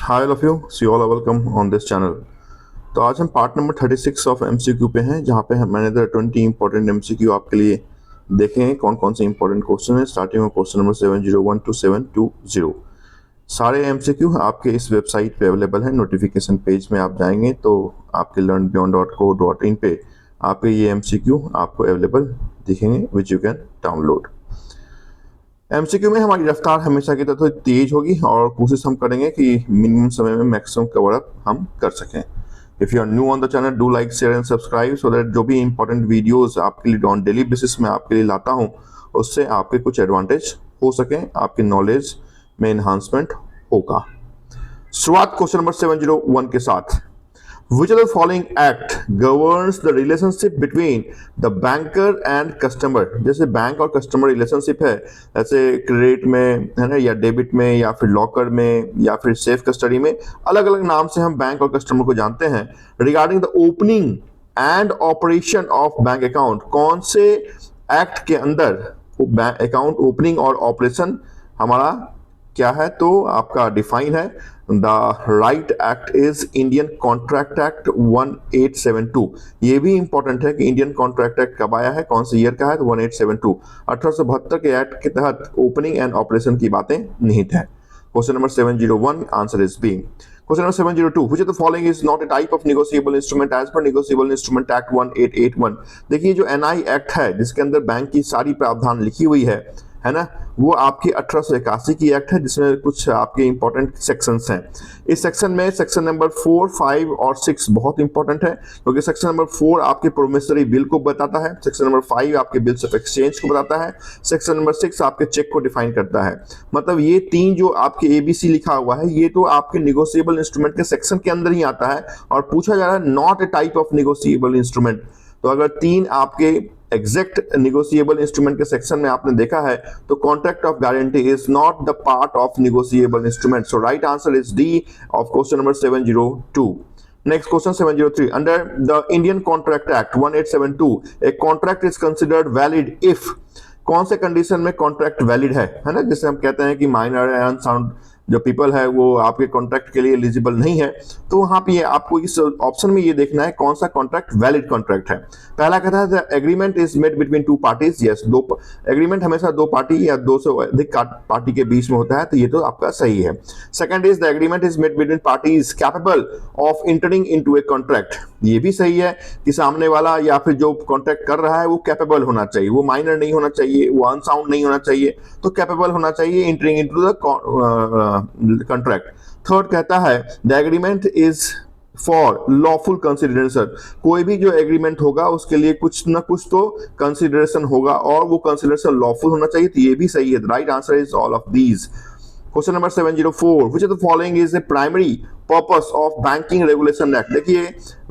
Hi all of you, see all welcome on this channel. तो आज हम part number 36 of MCQ पे हैं, जहाँ पे मैंने 20 इंपॉर्टेंट एमसीक्यू आपके लिए देखे हैं। कौन कौन से इंपॉर्टेंट क्वेश्चन है, स्टार्टिंग में क्वेश्चन नंबर 701 टू 720। सारे एमसीक्यू आपके इस वेबसाइट पे अवेलेबल है। नोटिफिकेशन पेज में आप जाएंगे तो आपके learnbeyond.co.in पे आपके ये एमसीक्यू आपको अवेलेबल दिखेंगे, which you can download. MCQ में हमारी रफ्तार हमेशा की तरह थोड़ी तेज होगी और कोशिश हम करेंगे कि मिनिमम समय में मैक्सिमम कवर अप हम कर सकें। If you are new on the channel, do like, share and subscribe so that जो भी इंपॉर्टेंट वीडियोस आपके लिए ऑन डेली बेसिस में आपके लिए लाता हूं, उससे आपके कुछ एडवांटेज हो सके, आपके नॉलेज में एनहांसमेंट होगा। शुरुआत क्वेश्चन नंबर 701 के साथ। Which of the following act governs the relationship between the banker and customer? जैसे बैंक और कस्टमर रिलेशनशिप है, जैसे क्रेडिट में है ना, या डेबिट में, या फिर लॉकर में, या फिर सेफ कस्टडी में, अलग अलग नाम से हम बैंक और कस्टमर को जानते हैं। Regarding the opening and operation of bank account, कौन से एक्ट के अंदर बैंक अकाउंट ओपनिंग और ऑपरेशन हमारा क्या है, तो आपका डिफाइन है। The right act is Indian contract act 1872। ये भी इंपॉर्टेंट है कि इंडियन कॉन्ट्रैक्ट एक्ट कब आया है, कौन से ईयर का है, तो 1872 1872 के एक्ट के तहत ओपनिंग एंड ऑपरेशन की बातें निहित है। Question number 701, answer is B. Question number 702. Which of the following is not a type of negotiable instrument as per Negotiable Instrument Act 1881? देखिए, जो एनआई एक्ट है जिसके अंदर बैंक की सारी प्रावधान लिखी हुई है ना, वो आपकी 1881 की एक्ट है, जिसमें कुछ आपके इंपॉर्टेंट सेक्शंस हैं। इस सेक्शन में सेक्शन नंबर 4, 5 और 6 बहुत इंपॉर्टेंट है, क्योंकि सेक्शन नंबर 4 आपके प्रोमिसरी बिल को बताता है, सेक्शन नंबर 5 आपके बिल्स ऑफ एक्सचेंज को बताता है, सेक्शन नंबर 6 आपके चेक को डिफाइन करता है। मतलब ये तीन जो आपके एबीसी लिखा हुआ है, ये तो आपके निगोशिएबल इंस्ट्रूमेंट के सेक्शन के अंदर ही आता है, और पूछा जा रहा है not a type of negotiable instrument. तो अगर तीन आपके एग्जैक्ट निगोशिएबल इंस्ट्रूमेंट के सेक्शन में आपने देखा है, तो contract of guarantee is not the part of negotiable instrument. So right answer is D of question number 702। Next question 703. Under the Indian Contract Act 1872, a contract is considered valid if, कौन से condition में contract valid है ना, जिसे हम कहते हैं कि माइनर एंड अनसाउंड जो पीपल है वो आपके कॉन्ट्रैक्ट के लिए एलिजिबल नहीं है। तो वहां पे आपको इस ऑप्शन में ये देखना है कौन सा कॉन्ट्रैक्ट वैलिड कॉन्ट्रैक्ट है। पहला कहता है agreement is made between two parties. Yes, दो एग्रीमेंट हमेशा दो पार्टी या दो से अधिक पार्टी के बीच में होता है, तो ये तो आपका सही है। Second is the agreement is made between parties capable of entering into a contract. ये भी सही है कि सामने वाला या फिर जो कॉन्ट्रैक्ट कर रहा है वो कैपेबल होना चाहिए, वो माइनर नहीं होना चाहिए, वो अनसाउंड नहीं होना चाहिए, तो कैपेबल होना चाहिए entering into the contract. Third कहता है the agreement is for lawful consideration. कोई भी जो एग्रीमेंट होगा उसके लिए कुछ ना कुछ तो कंसिडरेशन होगा, और वो कंसिडरेशन लॉफुल होना चाहिए, तो ये भी सही है। Right answer is all of these. Question number 704. Which of the following is a primary purpose of Banking Regulation Act? देखिए,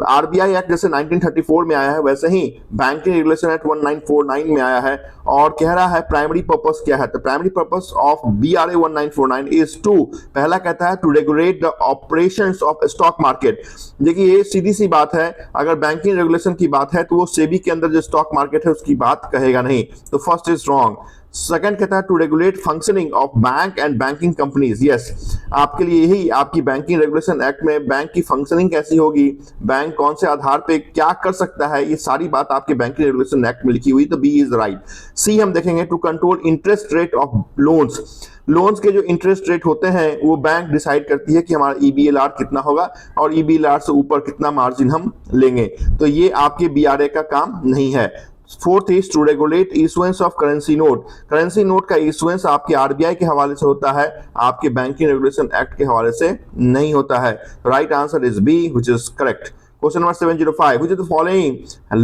आरबीआई एक्ट जैसे 1934 में आया है, वैसे ही बैंकिंग रेगुलेशन एक्ट 1949 में आया है, और कह रहा है प्राइमरी पर्पस क्या है। तो primary purpose of BRA 1949 is to, पहला कहता है to regulate the operations of stock market. देखिए, ये सीधी सी बात है, अगर बैंकिंग रेगुलेशन की बात है तो वो सेबी के अंदर जो स्टॉक मार्केट है उसकी बात कहेगा नहीं, तो फर्स्ट इज रॉन्ग। सेकंड कहता है to regulate functioning of bank and banking companies. Yes, आपके लिए यही आपकी बैंकिंग रेगुलेशन एक्ट में बैंक की फंक्शनिंग कैसी होगी, बैंक कौन से आधार पे क्या कर सकता है, ये सारी बात आपके बैंकिंग रेगुलेशन एक्ट में लिखी हुई, तो बी इज राइट। सी हम देखेंगे to control interest rate of loans. Loans के जो इंटरेस्ट रेट होते हैं वो बैंक डिसाइड करती है कि हमारा ईबीएलआर कितना होगा, और ईबीएलआर से ऊपर कितना मार्जिन हम लेंगे, तो ये आपके बीआरए का काम नहीं है। Fourth is to regulate issuance of currency note. Currency note का इशुएंस आपके आरबीआई के हवाले से होता है, आपके बैंकिंग रेगुलेशन एक्ट के हवाले से नहीं होता है। Right answer is B, which is correct. Question number 705. Which of the following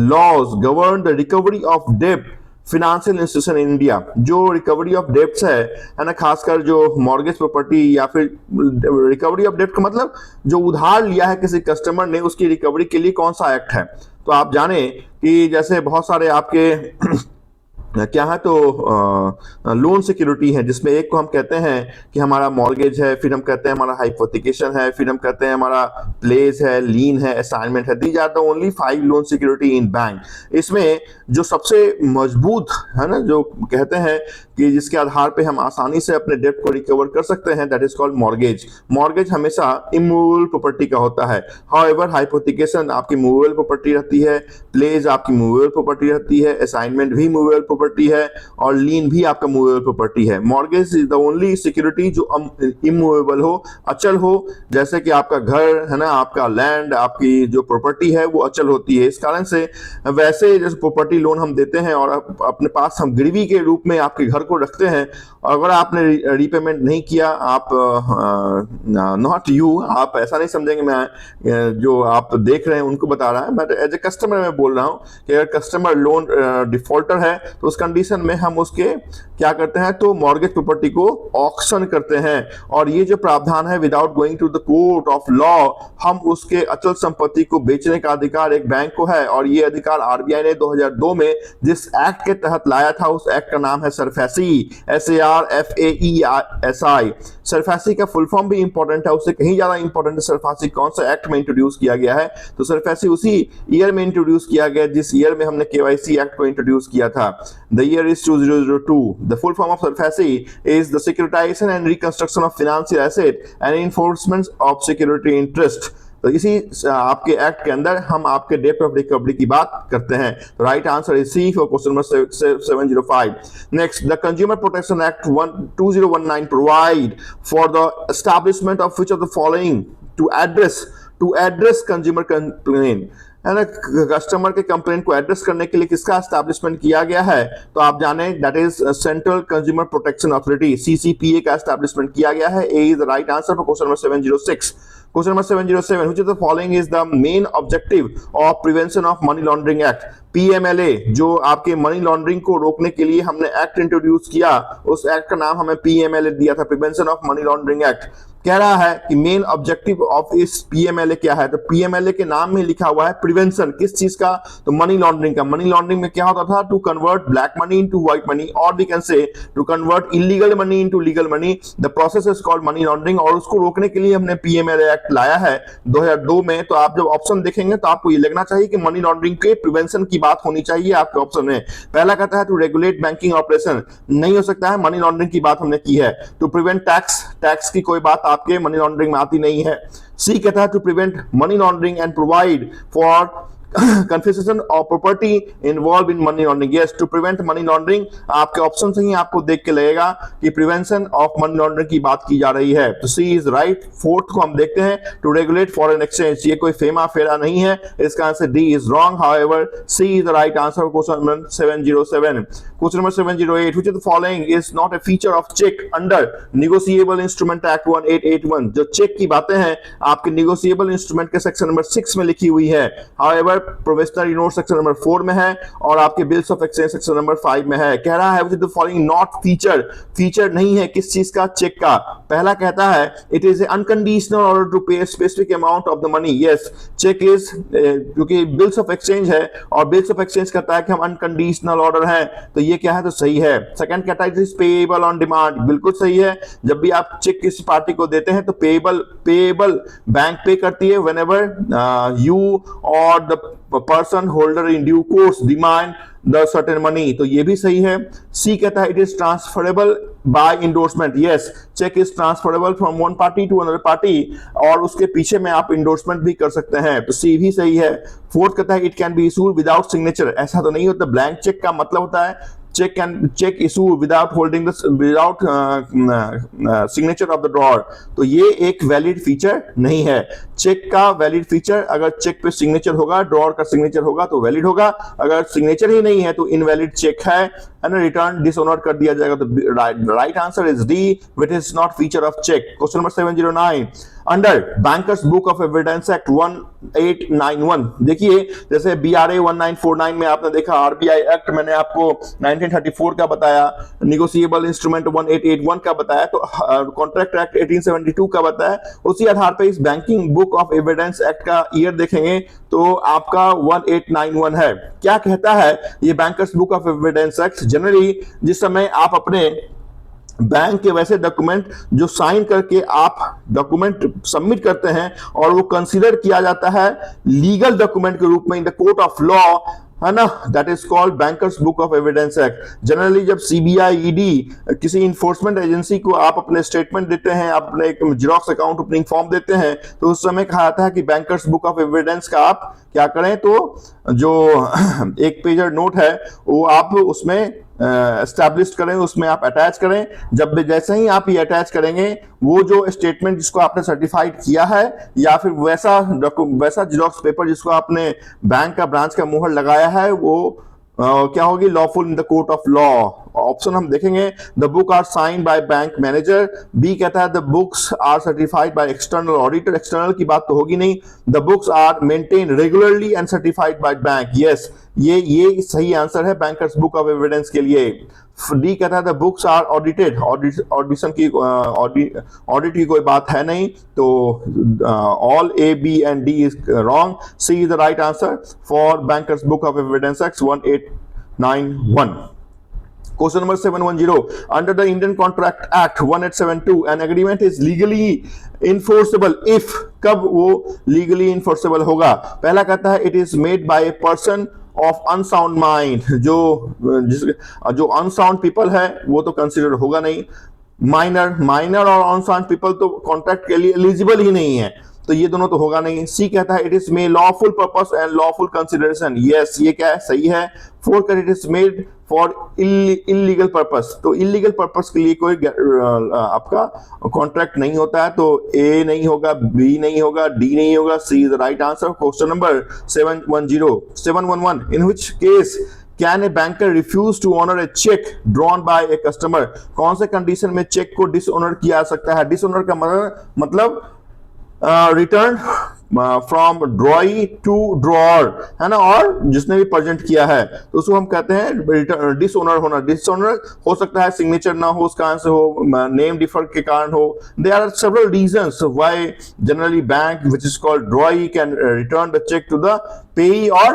laws govern the recovery of debt financial institution in India? जो रिकवरी ऑफ डेब्ट्स है ना, खासकर जो मॉर्गेज प्रॉपर्टी या फिर रिकवरी ऑफ डेब्ट का मतलब जो उधार लिया है किसी कस्टमर ने, उसकी रिकवरी के लिए कौन सा एक्ट है। तो आप जाने कि जैसे बहुत सारे आपके क्या है, तो लोन सिक्योरिटी है, जिसमें एक को हम कहते हैं कि हमारा मॉर्गेज है, फिर हम कहते हैं हमारा हाइपोथिकेशन है, फिर हम कहते हैं हमारा प्लेस है, लीन है, असाइनमेंट है। These are the only 5 loan security in bank. इसमें जो सबसे मजबूत है ना, जो कहते हैं कि जिसके आधार पे हम आसानी से अपने डेट को रिकवर कर सकते हैं, that is called mortgage. Mortgage हमेशा इमूवेबल प्रॉपर्टी का होता है। हाउएवर हाइपोथिकेशन आपकी मूवेबल प्रॉपर्टी रहती है, प्लेज आपकी मूवेबल प्रॉपर्टी रहती है, असाइनमेंट भी मूवेबल प्रॉपर्टी है और लीन भी आपका मूवेबल प्रॉपर्टी है। Mortgage is the only security जो इमूवेबल हो, अचल हो, जैसे कि आपका घर है ना, आपका लैंड, आपकी जो प्रॉपर्टी है वो अचल होती है। इस कारण से वैसे जैसे प्रॉपर्टी लोन हम देते हैं और अपने पास हम गिरवी के रूप में आपके घर को रखते हैं, अगर आपने रीपेमेंट नहीं किया, आप नॉट यू, आप ऐसा नहीं समझेंगे मैं जो आप देख रहे हैं उनको बता रहा है, बट एज ए कस्टमर मैं बोल रहा हूं कि अगर कस्टमर लोन डिफॉल्टर है तो उस कंडीशन में हम उसके क्या करते हैं, तो मॉर्गेज प्रॉपर्टी को ऑक्शन करते हैं। और ये जो प्रावधान है, without going to the court of law, हम उसके अचल संपत्ति को बेचने का अधिकार एक बैंक को है। और ये अधिकार आरबीआई ने 2002 में जिस एक्ट के तहत लाया था, उस एक्ट का नाम है सरफेसी, SARFAESI। सरफेसी का फुल फॉर्म भी इंपॉर्टेंट है, उससे कहीं ज्यादा इंपॉर्टेंट है सरफेसी कौन सा एक्ट में इंट्रोड्यूस किया गया है। तो सरफेसी उसी ईयर में इंट्रोड्यूस किया गया जिस ईयर में हमने केवाईसी एक्ट को इंट्रोड्यूस किया था। The year is 2002। The full form of SARFAESI is the securitisation and reconstruction of financial asset and enforcement of security interest. तो इसी आपके एक्ट के अंदर हम आपके डेट ऑफ रिकवरी की बात करते हैं। तो right answer is C for question number 705। Next, the consumer protection act 2019 provide for the establishment of which of the following to address consumer complaint, है ना, कस्टमर के कंप्लेंट को एड्रेस करने के लिए किसका एस्टैब्लिशमेंट किया गया है, तो आप जाने that is central consumer protection authority, CCPA का एस्टैब्लिशमेंट किया गया है। A is the right answer for question number 706। Question number 707, which of the following is the main objective of prevention of money laundering act. PMLA, जो आपके money laundering को रोकने के लिए हमने एक्ट इंट्रोड्यूस किया, उस एक्ट का नाम हमें PMLA दिया था, prevention of money laundering act. कह रहा है कि मेन ऑब्जेक्टिव ऑफ इस PMLA क्या है, तो PMLA के नाम में लिखा हुआ है प्रिवेंशन, किस चीज का, तो मनी लॉन्ड्रिंग का। मनी लॉन्ड्रिंग में क्या होता था, to convert black money into white money, और we can say to convert illegal money into legal money, the process is called money laundering. और उसको रोकने के लिए हमने PMLA एक्ट लाया है 2002 में। तो आप जब ऑप्शन देखेंगे तो आपको ये लगना चाहिए कि मनी लॉन्ड्रिंग के प्रिवेंशन की बात होनी चाहिए आपके ऑप्शन में। पहला कहता है टू रेगुलेट बैंकिंग ऑपरेशन, नहीं हो सकता है, मनी लॉन्ड्रिंग की बात हमने की है। टू प्रिवेंट टैक्स की कोई बात आपके मनी लॉन्ड्रिंग में आती नहीं है। सी कहता है to prevent money laundering and provide for confiscation of property involved in money laundering. Yes, to prevent money laundering, आपके ऑप्शन से ही आपको देख के लगेगा कि प्रिवेंशन ऑफ मनी लॉन्ड्रिंग की बात की जा रही है। तो सी इज राइट। फोर्थ को हम देखते हैं, टू रेगुलेट फॉरेन एक्सचेंज, ये कोई फेमा फेरा नहीं है, इसका answer D is wrong. However C is the right answer for question number 707। Question number 708, which of the following is not a feature of cheque under negotiable instrument act 1881। जो cheque की बातें हैं आपके negotiable instrument के section number 6 में लिखी हुई है। However provisionary note section number 4 में है और आपके bills of exchange section number 5 में है। कह रहा है with the following not feature नहीं है किस चीज का, चेक का। पहला कहता है it is unconditional order to pay specific amount of the money. Yes, cheque is, क्योंकि बिल्स ऑफ एक्सचेंज है और बिल्स ऑफ एक्सचेंज कहता है कि हम अनकंडीशनल ऑर्डर है, तो ये क्या है, तो सही है। सेकंड कहता है it is payable on demand, बिल्कुल सही है। जब भी आप चेक किसी पार्टी को देते हैं तो पेएबल बैंक पे करती है whenever you or the person holder in due course demand the certain money, तो ये भी सही है। सी कहता है it is transferable by endorsement. Yes, cheque is transferable from one party to another party और उसके पीछे में आप इंडोर्समेंट भी कर सकते हैं, तो सी भी सही है। फोर्थ कहता है it can be issued without signature, ऐसा तो नहीं होता। ब्लैंक चेक का मतलब होता है cheque issue without holding without signature of the drawer, तो ये एक वैलिड फीचर नहीं है। चेक का वैलिड फीचर, अगर चेक पे सिग्नेचर होगा, ड्रॉअर का सिग्नेचर होगा तो वैलिड होगा, अगर सिग्नेचर ही नहीं है तो इनवैलिड चेक है ना, रिटर्न डिसऑनर कर दिया जाएगा। तो right answer is D, which is not feature of cheque. Question number 709, under bankers book of evidence act 1891, देखिए जैसे BRA 1949 में आपने देखा, RBI एक्ट मैंने आपको 1934 का बताया, निगोशिएबल इंस्ट्रूमेंट 1881 का बताया, तो कॉन्ट्रैक्ट एक्ट 1872 का बताया। उसी आधार पर इस banking book of evidence act का ईयर देखेंगे तो आपका 1891 है। क्या कहता है ये bankers book of evidence act, generally जिस समय आप अपने बैंक के वैसे डॉक्यूमेंट जो साइन करके आप डॉक्यूमेंट सबमिट करते हैं और वो कंसीडर किया जाता है लीगल डॉक्यूमेंट के रूप में इन द कोर्ट ऑफ लॉ, है ना, that is called bankers book of evidence act. Generally जब सीबीआई ईडी किसी इन्फोर्समेंट एजेंसी को आप अपने स्टेटमेंट देते हैं, अपने एक जिरोक्स अकाउंट ओपनिंग फॉर्म देते हैं, तो उस समय कहा जाता है कि बैंकर्स बुक ऑफ एविडेंस का आप क्या करें, तो जो एक पेजर नोट है वो आप उसमें एस्टैब्लिश करें, उसमें आप अटैच करें। जब जैसे ही आप ये अटैच करेंगे, वो जो स्टेटमेंट जिसको आपने सर्टिफाइड किया है या फिर वैसा जिरोक्स पेपर जिसको आपने बैंक का ब्रांच का मुहर लगाया है, वो क्या होगी, lawful in the court of law. Option हम देखेंगे, the book are sign by bank manager. B कहता है the books are certified by external auditor. External की बात तो होगी नहीं। The books are maintain regularly and certified by bank. Yes, ये सही आंसर है बैंकर्स बुक ऑफ एविडेंस के लिए। डी कहता है the books are audited. Audition की ऑडिट की कोई बात है नहीं, तो all A B and D is wrong. C is the right answer for bankers book of evidence act 1891। Question number 710. Under the Indian Contract Act 1872, an agreement is legally enforceable if, कब वो legally enforceable होगा? पहला कहता है it is made by a person of unsound mind। जो unsound people है वो तो consider होगा नहीं। माइनर और अनसाउंड पीपल तो कॉन्ट्रैक्ट के लिए एलिजिबल ही नहीं है, तो ये दोनों तो होगा नहीं। सी कहता है it is may lawful purpose and lawful consideration. Yes, ये क्या है, सही है। फोर कहता है it is made for illegal purpose. तो इलीगल पर्पस के लिए कोई आपका कॉन्ट्रैक्ट नहीं होता है, तो ए नहीं होगा, बी नहीं होगा, डी नहीं होगा। C is the right answer. Question number 711 in which case can a banker refuse to honour a cheque drawn by a customer. कौन से कंडीशन में चेक को डिसऑनर किया जा सकता है? डिसऑनर का मतलब return from drawee to drawer, है ना, और जिसने भी प्रेजेंट किया है तो उसको हम कहते हैं डिसऑनर होना। डिसऑनर हो सकता है सिग्नेचर ना हो, उसका आंसर हो, नेम डिफर के कारण हो। There are several reasons why generally bank which is called drawee can return the cheque to the payee और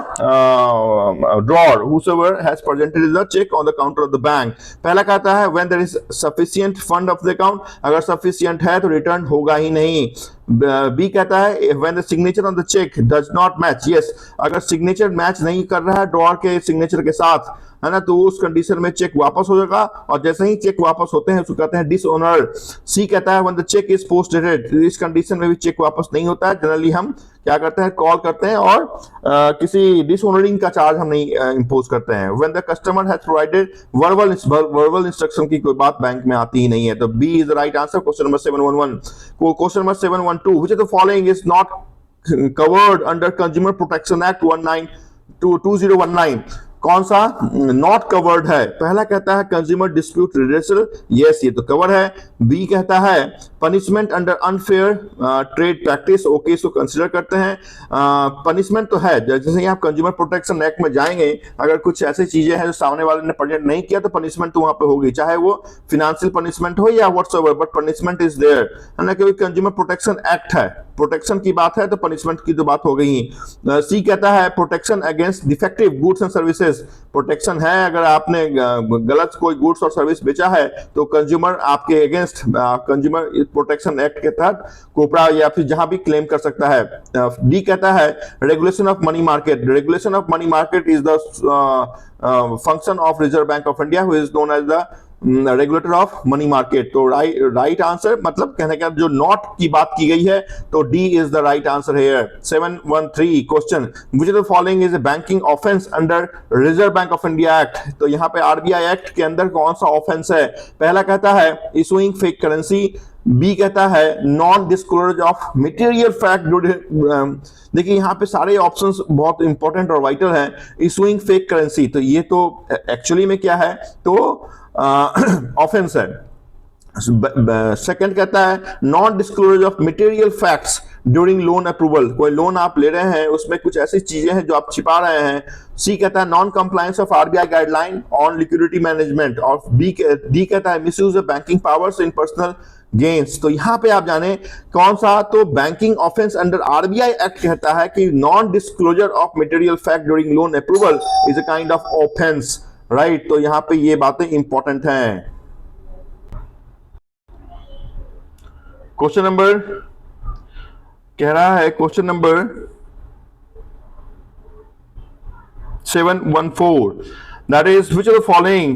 drawer whosoever has presented the check on the counter of the bank। पहला कहता है when there is sufficient fund of the account, अगर sufficient है तो return होगा ही नहीं। B कहता है when the signature on the check does not match। yes, अगर सिग्नेचर मैच नहीं कर रहा है ड्रॉअर के सिग्नेचर के साथ, है ना, तो उस कंडीशन में चेक वापस हो जाएगा, और जैसे ही चेक वापस होते हैं उसको कहते हैं डिसऑनर। सी कहता है when the check is post dated। इस कंडीशन में भी चेक वापस नहीं होता है। जनरली हम क्या करते हैं, कॉल करते हैं और किसी डिसऑनरिंग का चार्ज हम नहीं इंपोज करते हैं। when the customer has provided verbal instruction की कोई बात बैंक में आती ही नहीं है, तो B is the right answer. Question number 711। Question number 712 which of the following is not covered under Consumer Protection Act 2019। कौन सा नॉट कवर्ड है? पहला कहता है कंज्यूमर डिस्प्यूट रिड्रेसल। यस, ये तो कवर है। बी कहता है punishment under unfair trade practice. Okay, इसको कंसिडर करते हैं। पनिशमेंट तो है, जैसे ही आप कंज्यूमर प्रोटेक्शन एक्ट में जाएंगे, अगर कुछ ऐसी चीजें हैं जो सामने वाले ने प्रेजेंट नहीं किया तो पनिशमेंट तो वहां पे होगी, चाहे वो फिनेंशियल पनिशमेंट हो या whatsoever, but punishment is there, है ना, क्योंकि कंज्यूमर प्रोटेक्शन एक्ट है, प्रोटेक्शन की बात है तो पनिशमेंट की तो बात हो गई। सी कहता है protection against defective goods and services. Protection है, अगर आपने गलत कोई गुड्स और सर्विस बेचा है तो कंज्यूमर आपके अगेंस्ट कंज्यूमर प्रोटेक्शन एक्ट के तहत कोपरा या फिर जहां भी क्लेम कर सकता है। डी कहता है regulation of money market. Regulation of money market is the function of Reserve Bank of India who is known as the regulator of money market. तो राइट आंसर, मतलब कहने का जो नॉट की बात की गई है, तो D is the right answer here. 713 question which of the following is a banking offence under reserve Bank of India act. तो यहाँ पे आरबीआई एक्ट के अंदर कौन सा ऑफेंस है? पहला कहता है इशूइंग फेक करेंसी। बी कहता है non disclosure of material fact. देखिए यहाँ पे सारे ऑप्शंस बहुत इंपॉर्टेंट और वाइटल हैं। इशूइंग फेक करेंसी, तो ये तो एक्चुअली में क्या है, तो ऑफेंस है। सेकंड कहता है non disclosure of material facts during loan approval. कोई लोन आप ले रहे हैं, उसमें कुछ ऐसी चीजें हैं जो आप छिपा रहे हैं। सी कहता है non compliance of RBI guideline on liquidity management. और डी कहता है misuse of banking powers in personal gains. तो यहां पे आप जाने कौन सा, तो banking offence under RBI act कहता है कि non disclosure of material fact during loan approval is a kind of offence, right. तो यहां पे ये बातें इंपॉर्टेंट हैं। क्वेश्चन नंबर कह रहा है, question number 714. That is, which of the following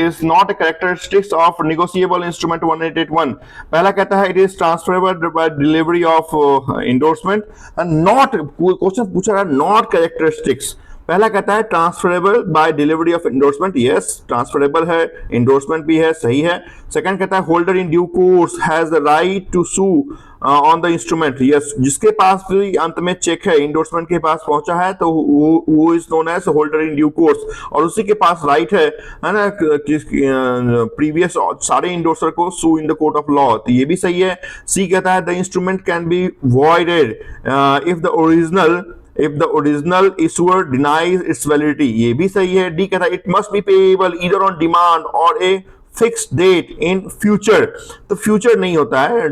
is not a characteristics of negotiable instrument 1881? पहला कहता है it is transferable by delivery of endorsement, and not question पूछा रहा not characteristics. पहला कहता है transferable by delivery of endorsement, yes transferable है, endorsement भी है, सही है. सेकंड कहता है holder in due course has the right to sue on the instrument, yes जिसके पास भी अंत में चेक है इंडोर्समेंट के पास पहुंचा है तो वो is known as holder in due course, और उसी के पास राइट है ना प्रीवियस सारे इंडोर्सर को sue in the court of law, तो ये भी सही है. सी कहता है the instrument can be voided if the original issuer denies its validity, ये भी सही है. डी कहता है it must be payable either on demand or a fixed date in future, तो फ्यूचर नहीं होता है,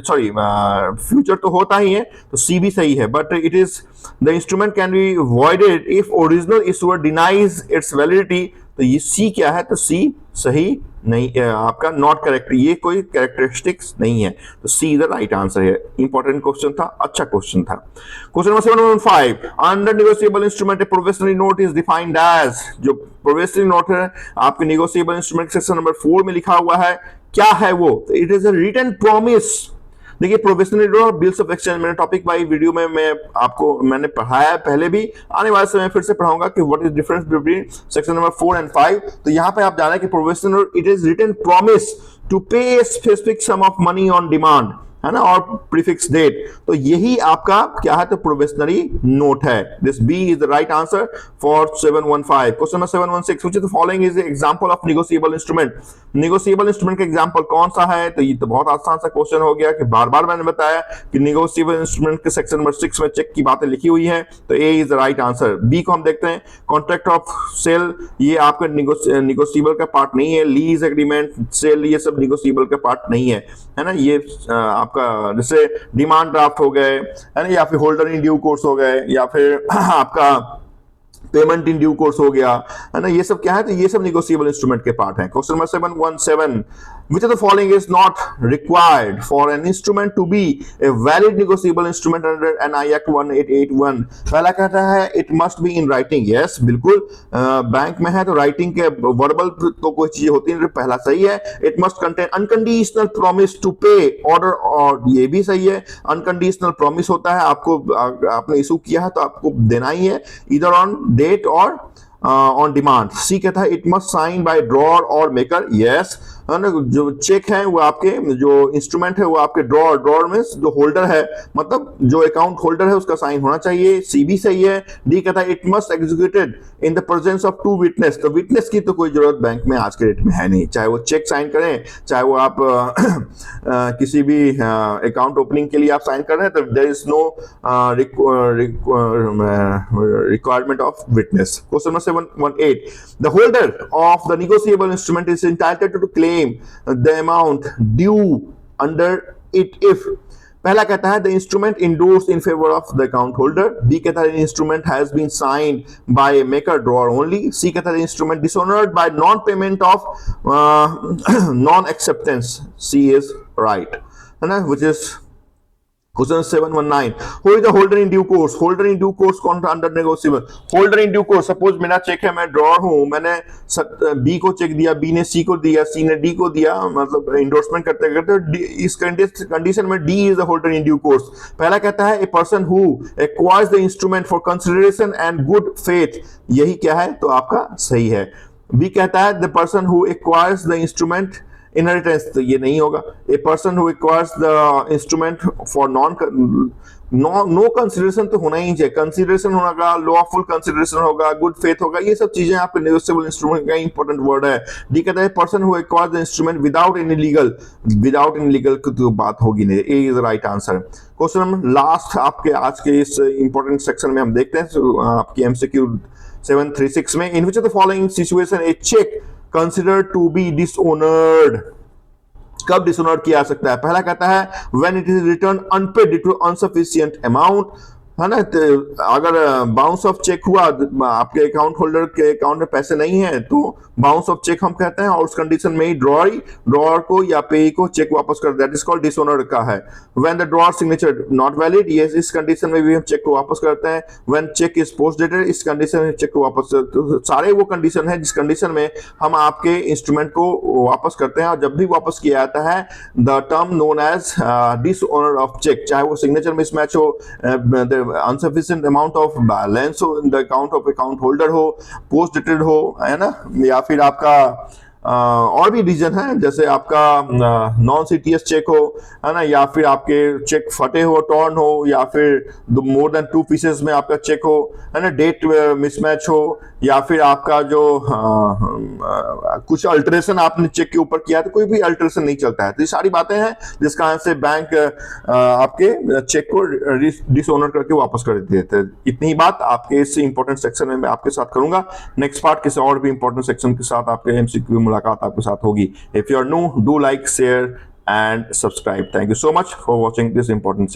सॉरी फ्यूचर तो होता ही है, तो सी भी सही है. But it is the instrument can be voided if original issuer denies it's validity, तो ये सी क्या है, तो सी सही नहीं, आपका नॉट करेक्ट, ये कोई कैरेक्टरिस्टिक्स नहीं है, तो सी द राइट आंसर है. इंपॉर्टेंट क्वेश्चन था, अच्छा क्वेश्चन था. Question number 715, under negotiable instrument a provisionary note is defined as, जो प्रोविजनरी नोट है आपके नेगोशिएबल इंस्ट्रूमेंट सेक्शन नंबर 4 में लिखा हुआ है, क्या है वो, it is a written promise. देखिए प्रोविजनरी नोट और बिल्स ऑफ एक्सचेंज मैंने टॉपिक वाइज वीडियो में मैंने पढ़ाया है पहले भी, आने वाले समय फिर से पढ़ाऊंगा कि what is difference between section number 4 and 5. तो यहां पे आप जान रहे हैं कि provisionary note it is written promise to pay a specific sum of money on demand, है ना, और प्रीफिक्स डेट, तो यही आपका क्या है, तो प्रोविजनरी नोट है. This B is the right answer for 715. Question number 716, which of the following is example of negotiable instrument. Negotiable instrument का एग्जांपल कौन सा है, तो ये तो बहुत आसान सा क्वेश्चन हो गया कि बार बार मैंने बताया कि नेगोशिएबल इंस्ट्रूमेंट के सेक्शन नंबर 6 में चेक की बातें लिखी हुई है, तो A is the right answer. B को हम देखते हैं, कॉन्ट्रैक्ट ऑफ सेल, ये आपका नेगोशिएबल का पार्ट नहीं है. लीज एग्रीमेंट, सेल, ये सब नेगोशिएबल का पार्ट नहीं है ना, ये आपका जैसे डिमांड ड्राफ्ट हो गए, है ना, या फिर होल्डर इन ड्यू कोर्स हो गए, या फिर आपका पेमेंट इन ड्यू कोर्स हो गया, है ना, ये सब क्या है, तो ये सब नेगोशिएबल इंस्ट्रूमेंट के पार्ट हैं. Question number 717, which of the following is not required for an instrument to be a valid negotiable instrument under NI Act 1881? पहला कहता है it must be in writing, yes बिल्कुल, बैंक में है तो writing के वर्बल तो कोई चीज होती है, पहला सही है. It must contain unconditional promise to pay order, और ये भी सही है, अनकंडीशनल प्रॉमिस होता है, आपको आपने इशू किया है तो आपको देना ही है, इधर ऑन डेट और ऑन डिमांड. सी कहता है it must sign by drawer और मेकर, यस, जो चेक है वो आपके, जो इंस्ट्रूमेंट है वो आपके ड्रॉअर में जो होल्डर है, मतलब जो अकाउंट होल्डर है उसका साइन होना चाहिए, सी भी सही है. डी कहता है it must executed in the presence of 2 witness, तो विटनेस की तो कोई जरूरत बैंक में आज के डेट में है नहीं, चाहे वो चेक साइन करें, चाहे वो आप किसी भी अकाउंट ओपनिंग के लिए आप साइन कर रहे हैं, तो there is no requirement of witness. Question number 718, the holder of the negotiable instrument is entitled to claim the amount due under it if, पहला कहता है the instrument endorsed in favor of the account holder. B कहता है the instrument has been signed by a maker drawer only. C कहता है the instrument dishonored by non payment of non acceptance. C is right, है ना, which is question 719, who is the holder in due course? Holder in due course कौन था under negotiable? Holder in due course, suppose मेरा check है, मैं drawer हूं, मैंने B को चेक दिया, बी ने सी को दिया, सी ने डी को दिया, मतलब इंडोर्समेंट करते करते इस कंडीशन में D is the holder in due course. पहला कहता है ए person who acquires the instrument for consideration and good faith, यही क्या है, तो आपका सही है. बी कहता है the person who acquires the instrument inheritance, तो ये नहीं होगा. A person who acquires the instrument for no consideration, तो होना ही चाहिए, कंसिडरेशन होगा, लॉफुल कंसिडरेशन होगा, गुड फेथ होगा, ये सब चीजें आपके नेगोशिएबल इंस्ट्रूमेंट का इंपॉर्टेंट वर्ड है. डी कहता है person who acquires the instrument without any legal की तो बात होगी नहीं, A is the right answer. Question number last आपके आज के इस इंपॉर्टेंट सेक्शन में हम देखते हैं आपकी एमसीक्यू 736 में, in which of the following situation a cheque consider to be dishonoured, कब डिसऑनर्ड किया जा सकता है? पहला कहता है when it is return unpaid due to unsufficient amount. है ना। तो अगर बाउंस ऑफ चेक हुआ, आपके अकाउंट होल्डर के अकाउंट में पैसे नहीं है, तो बाउंस ऑफ चेक हम कहते हैं, और उस कंडीशन में ही ड्रॉअर को या पेई को चेक वापस कर, दैट इज कॉल्ड डिसऑनर का है। When the drawer signature not valid, ये इस कंडीशन में भी हम चेक को वापस करते हैं। When cheque is post dated, इस कंडीशन में चेक को वापस, तो सारे वो कंडीशन है जिस कंडीशन में हम आपके इंस्ट्रूमेंट को वापस करते हैं। और जब भी वापस किया जाता है, the term known as dishonour of cheque, चाहे वो सिग्नेचर मिसमैच हो, अनसफिशिएंट अमाउंट ऑफ बैलेंस हो in the account of account holder हो, पोस्ट डेटेड हो, है ना, या फिर आपका और भी रीजन है, जैसे आपका नॉन सीटीएस चेक हो, है ना, या फिर आपके चेक फटे हो, टॉर्न हो, या फिर मोर देन 2 पीसेस में आपका चेक हो, है ना, डेट मिसमैच हो, या फिर आपका जो कुछ अल्टरेशन आपने चेक के ऊपर किया, तो कोई भी अल्टरेशन नहीं चलता है। तो ये सारी बातें हैं जिस कारण से बैंक आपके चेक को डिसऑनर करके वापस कर देते हैं। इतनी ही बात आपके इस इंपॉर्टेंट सेक्शन में मैं आपके साथ करूंगा। नेक्स्ट पार्ट किसी और भी इंपॉर्टेंट सेक्शन के साथ आपके एमसीक्यू मुलाकात आपके साथ होगी। If you are new, do like, share and subscribe. Thank you so much for watching this important